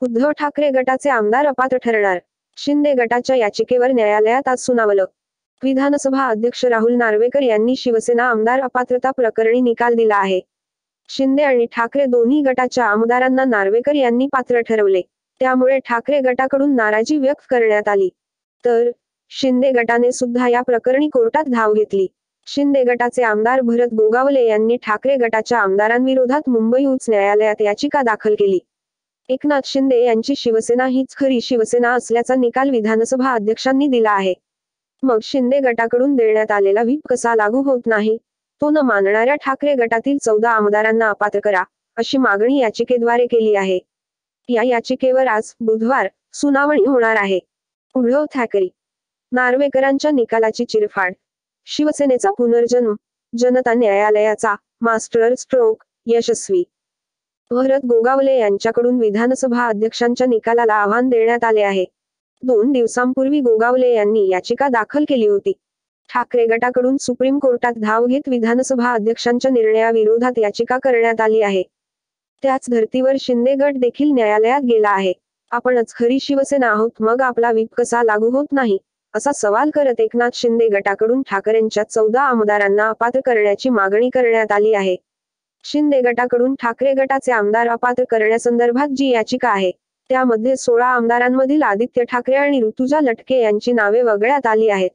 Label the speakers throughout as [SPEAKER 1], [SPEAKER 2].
[SPEAKER 1] उद्धव ठाकरे गटाचे आमदार अपात्र ठरणार. शिंदे गटाच्या याचिकेवर न्यायालयात आज सुनावलं. विधानसभा अध्यक्ष राहुल नार्वेकर यांनी शिवसेना आमदार अपात्रता प्रकरणी निकाल दिला आहे. शिंदे आणि ठाकरे दोन्ही गटाच्या आमदारांना नार्वेकर यांनी पात्र ठरवले. त्यामुळे ठाकरे गटाकडून नाराजी व्यक्त करण्यात आली. तर शिंदे गटाने सुद्धा या प्रकरणी कोर्टात धाव घेतली. शिंदे गटाचे आमदार भरत गोगावले यांनी ठाकरे गटाच्या आमदारांविरोधात मुंबई उच्च न्यायालयात याचिका दाखल केली. एकनाथ शिंदे यांची शिवसेना हीच खरी शिवसेना असल्याचा निकाल विधानसभा अध्यक्षांनी दिला आहे. मग शिंदे गटाकडून देण्यात आलेला व्हीप कसा लागू होत नाही? तो न मानणाऱ्या ठाकरे गटातील 14 आमदारांना अपात्र करा, अशी मागणी याचिकेद्वारे केली आहे. या याचिकेवर आज बुधवार सुनावणी होणार आहे. उद्धव ठाकरे नार्वेकरांच्या निकालाची चिरफाड. शिवसेनेचा पुनर्जन्म, जनता न्यायालयाचा मास्टर स्ट्रोक यशस्वी. भरत गोगावले यांच्याकडून विधानसभा अध्यक्षांच्या निकालाला आव्हान देण्यात आले आहे. 2 दिवसांपूर्वी गोगावले यांनी याचिका दाखल केली होती. ठाकरे गटाकडून सुप्रीम कोर्टात धाव घेत विधानसभा अध्यक्षांच्या निर्णयाविरोधात याचिका करण्यात आली आहे. त्याच धर्तीवर शिंदे गट देखील न्यायालयात गेला आहे. आपणच खरी शिवसेना आहोत, मग आपला व्हीप कसा लागू होत नाही, असा सवाल करत एकनाथ शिंदे गटाकडून ठाकरेंच्या 14 आमदारांना अपात्र करण्याची मागणी करण्यात आली आहे. शिंदे गटाकडून ठाकरे गटाचे आमदार अपात्र करण्यासंदर्भात जी याचिका आहे, त्यामध्ये 16 आमदारांमधील आदित्य ठाकरे आणि ऋतुजा लटके यांची नावे वगळण्यात आली आहेत.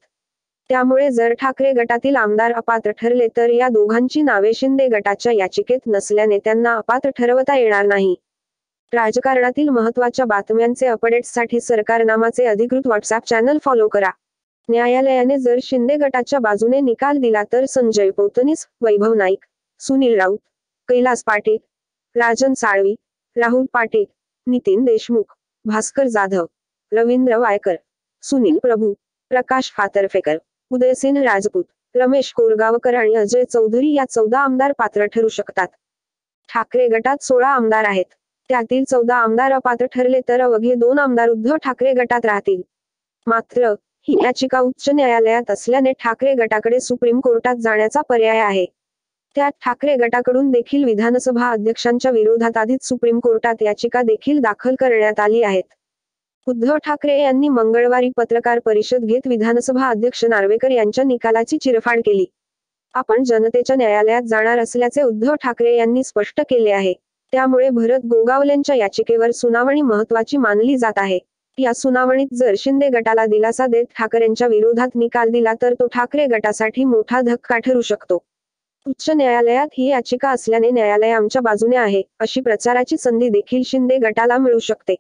[SPEAKER 1] त्यामुळे जर ठाकरे गटातील आमदार अपात्र ठरले तर या दोघांची नावे शिंदे गटाच्या याचिकेत नसल्याने त्यांना अपात्र ठरवता येणार नाही. राजकारणातील महत्त्वाच्या बातम्यांचे अपडेट्ससाठी सरकारनामाचे अधिकृत व्हॉट्सअप चॅनल फॉलो करा. न्यायालयाने जर शिंदे गटाच्या बाजूने निकाल दिला तर संजय पोतनीस, वैभव नाईक, सुनील राऊत, कैलास पाटील, राजन साळवी, राहुल पाटील, नितीन देशमुख, भास्कर जाधव, रवींद्र वायकर, सुनील प्रभू, प्रकाश फातर्फेकर, उदयसिंह राजपूत, रमेश कोरगावकर आणि अजय चौधरी या 14 आमदार पात्र ठरू शकतात. ठाकरे गटात 16 आमदार आहेत. त्यातील 14 आमदार अपात्र ठरले तर अवघे 2 आमदार उद्धव ठाकरे गटात राहतील. मात्र ही याचिका उच्च न्यायालयात असल्याने ठाकरे गटाकडे सुप्रीम कोर्टात जाण्याचा पर्याय आहे. त्यात ठाकरे गटाकडून देखील विधानसभा अध्यक्षांच्या विरोधात आधीच सुप्रीम कोर्टात याचिका देखील दाखल करण्यात आली आहेत. उद्धव ठाकरे यांनी मंगळवारी पत्रकार परिषद घेत विधानसभा अध्यक्ष नार्वेकर यांच्या निकालाची चिरफाड केली. आपण जनतेच्या न्यायालयात जाणार असल्याचे उद्धव ठाकरे यांनी स्पष्ट केले आहे. त्यामुळे भरत गोगावलेंच्या याचिकेवर सुनावणी महत्त्वाची मानली जात आहे. या सुनावणीत जर शिंदे गटाला दिलासा देत ठाकरेंच्या विरोधात निकाल दिला तर तो ठाकरे गटासाठी मोठा धक्का ठरू शकतो. उच्च न्यायालयात ही याचिका असल्याने न्यायालय आमच्या बाजूने आहे, अशी प्रचाराची संधी देखील शिंदे गटाला मिळू शकते.